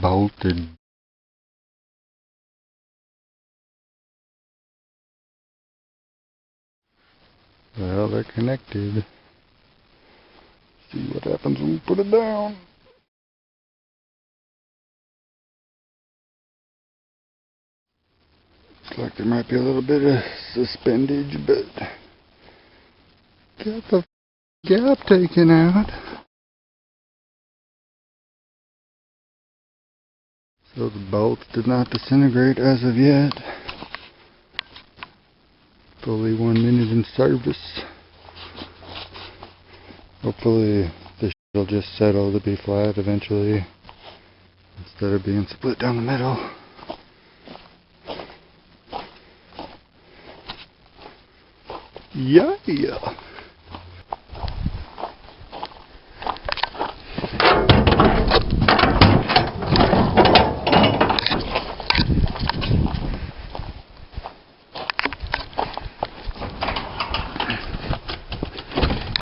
bolted. Well, they're connected. See what happens when we put it down. Looks like there might be a little bit of suspendage, but got the gap taken out. So the bolts did not disintegrate as of yet. Fully 1 minute in service. Hopefully this will just settle to be flat eventually instead of being split down the middle. Yeah.